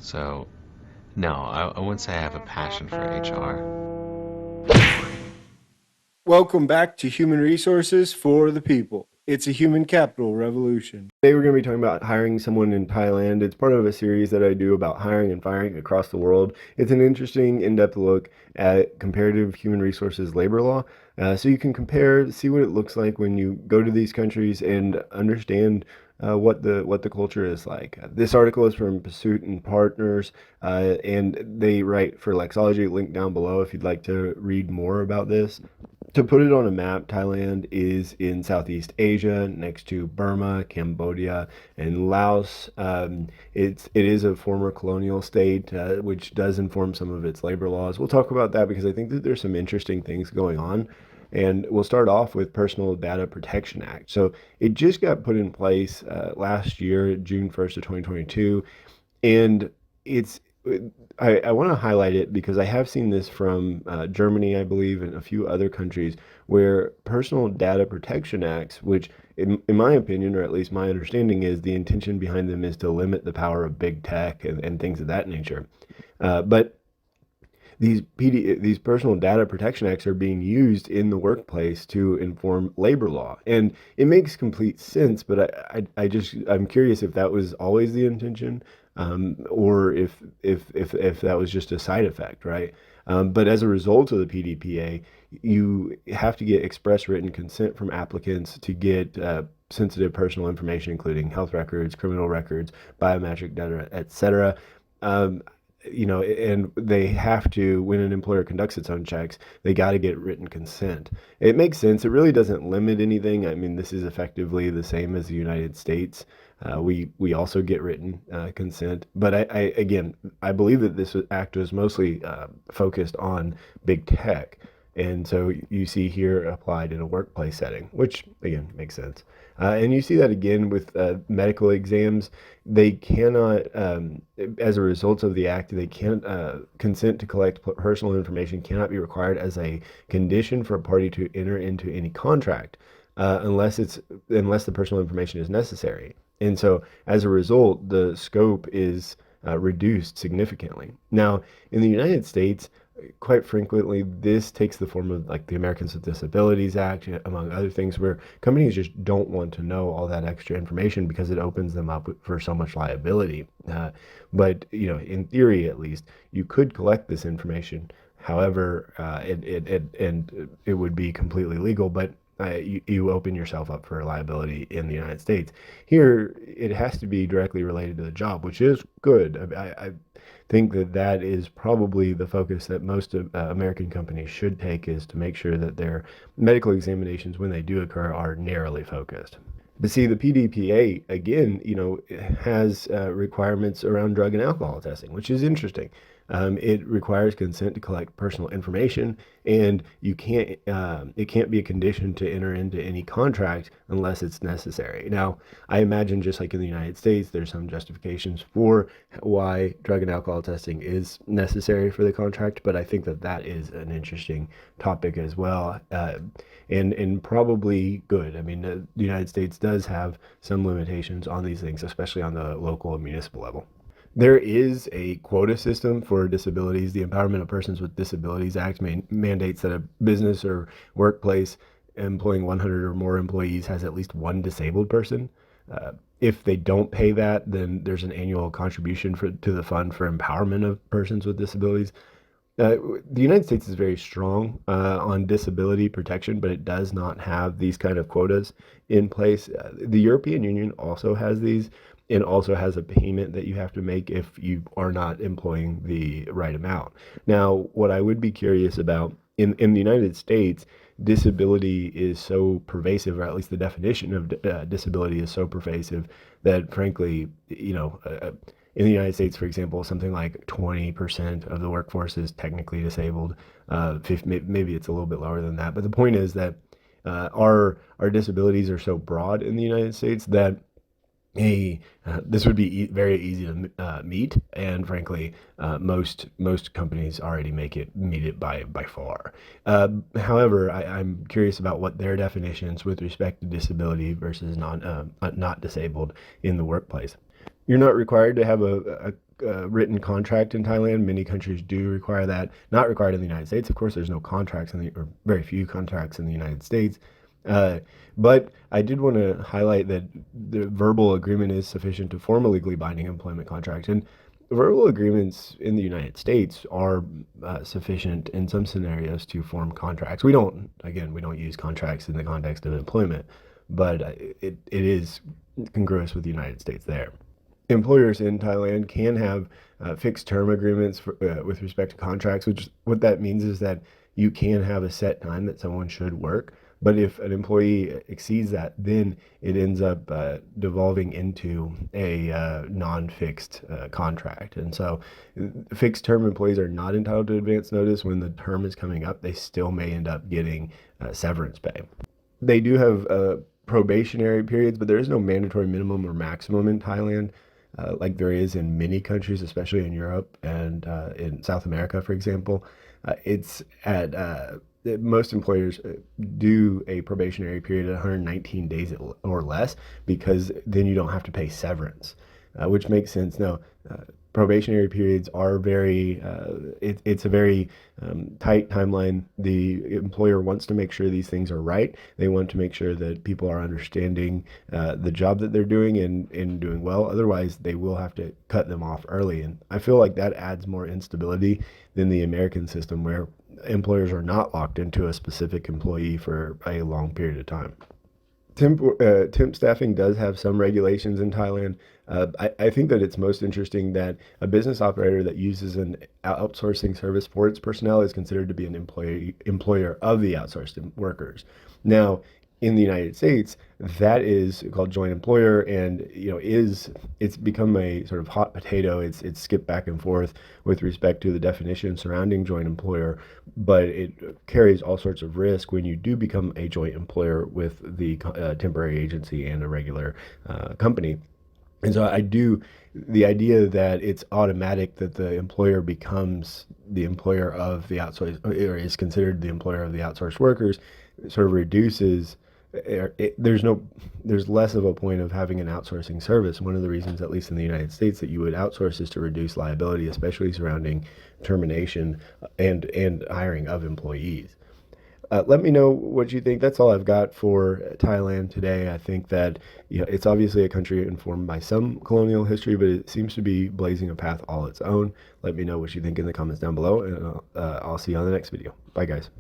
So, no, I wouldn't say I have a passion for HR. Welcome back to Human Resources for the People. It's a human capital revolution. Today we're going to be talking about hiring someone in Thailand. It's part of a series that I do about hiring and firing across the world. It's an interesting, in-depth look at comparative human resources labor law. So you can compare, see what it looks like when you go to these countries and understand what the culture is like. This article is from Pursuit and Partners, and they write for Lexology. Link down below if you'd like to read more about this. To put it on a map, Thailand is in Southeast Asia, next to Burma, Cambodia, and Laos. It is a former colonial state, which does inform some of its labor laws. We'll talk about that because I think that there's some interesting things going on. And we'll start off with Personal Data Protection Act. So it just got put in place last year, June 1st of 2022, and it's I want to highlight it because I have seen this from Germany, I believe, and a few other countries where personal data protection acts, which in my opinion, or at least my understanding is the intention behind them is to limit the power of big tech and things of that nature. But these personal data protection acts are being used in the workplace to inform labor law, and it makes complete sense. But I'm curious if that was always the intention, or if that was just a side effect, right? But as a result of the PDPA, you have to get express written consent from applicants to get sensitive personal information, including health records, criminal records, biometric data, etc. And they have to, when an employer conducts its own checks, they got to get written consent. It makes sense. It really doesn't limit anything. I mean, this is effectively the same as the United States. We also get written consent, but I believe that this act was mostly focused on big tech, and so you see here applied in a workplace setting, which again makes sense. And you see that again with medical exams. They cannot, as a result of the act, they can't consent to collect personal information cannot be required as a condition for a party to enter into any contract unless the personal information is necessary. And so, as a result, the scope is reduced significantly. Now, in the United States, quite frequently, this takes the form of like the Americans with Disabilities Act, among other things, where companies just don't want to know all that extra information because it opens them up for so much liability. But in theory, at least, you could collect this information. However, it would be completely legal, but you open yourself up for liability in the United States. Here, it has to be directly related to the job, which is good. I think that is probably the focus that most American companies should take, is to make sure that their medical examinations, when they do occur, are narrowly focused. But see, the PDPA, again, has requirements around drug and alcohol testing, which is interesting. It requires consent to collect personal information, and it can't be a condition to enter into any contract unless it's necessary. Now, I imagine just like in the United States, there's some justifications for why drug and alcohol testing is necessary for the contract, but I think that is an interesting topic as well, and probably good. I mean, the United States does have some limitations on these things, especially on the local and municipal level. There is a quota system for disabilities. The Empowerment of Persons with Disabilities Act mandates that a business or workplace employing 100 or more employees has at least one disabled person. If they don't pay that, then there's an annual contribution to the fund for empowerment of persons with disabilities. The United States is very strong on disability protection, but it does not have these kind of quotas in place. The European Union also has these, and also has a payment that you have to make if you are not employing the right amount. Now, what I would be curious about in the United States, disability is so pervasive, or at least the definition of disability is so pervasive that, frankly, in the United States, for example, something like 20% of the workforce is technically disabled. Maybe it's a little bit lower than that. But the point is that our disabilities are so broad in the United States that this would be very easy to meet, and frankly, most companies already meet it by far. However, I'm curious about what their definitions with respect to disability versus not disabled in the workplace. You're not required to have a written contract in Thailand. Many countries do require that. Not required in the United States. Of course, there's no contracts or very few contracts in the United States. Uh, but I did want to highlight that the verbal agreement is sufficient to form a legally binding employment contract. And verbal agreements in the United States are sufficient in some scenarios to form contracts. We don't use contracts in the context of employment, but it is congruous with the United States there. Employers in Thailand can have fixed term agreements with respect to contracts, which what that means is that you can have a set time that someone should work. But if an employee exceeds that, then it ends up devolving into a non-fixed contract. And so fixed term employees are not entitled to advance notice. When the term is coming up, they still may end up getting severance pay. They do have probationary periods, but there is no mandatory minimum or maximum in Thailand, like there is in many countries, especially in Europe and in South America, for example. It's at most employers do a probationary period at 119 days or less because then you don't have to pay severance, which makes sense. Now, probationary periods are it's a very tight timeline. The employer wants to make sure these things are right. They want to make sure that people are understanding the job that they're doing and doing well. Otherwise, they will have to cut them off early. And I feel like that adds more instability than the American system where employers are not locked into a specific employee for a long period of time. Temp staffing does have some regulations in Thailand. I think that it's most interesting that a business operator that uses an outsourcing service for its personnel is considered to be an employer of the outsourced workers. Now, in the United States, that is called joint employer, and it's become a sort of hot potato. It's skipped back and forth with respect to the definition surrounding joint employer, but it carries all sorts of risk when you do become a joint employer with the temporary agency and a regular company. And so the idea that it's automatic that the employer becomes the employer of the outsourced or is considered the employer of the outsourced workers sort of reduces there's less of a point of having an outsourcing service. One of the reasons, at least in the United States, that you would outsource is to reduce liability, especially surrounding termination and hiring of employees. Let me know what you think. That's all I've got for Thailand today. I think that it's obviously a country informed by some colonial history, but it seems to be blazing a path all its own. Let me know what you think in the comments down below, and I'll see you on the next video. Bye, guys.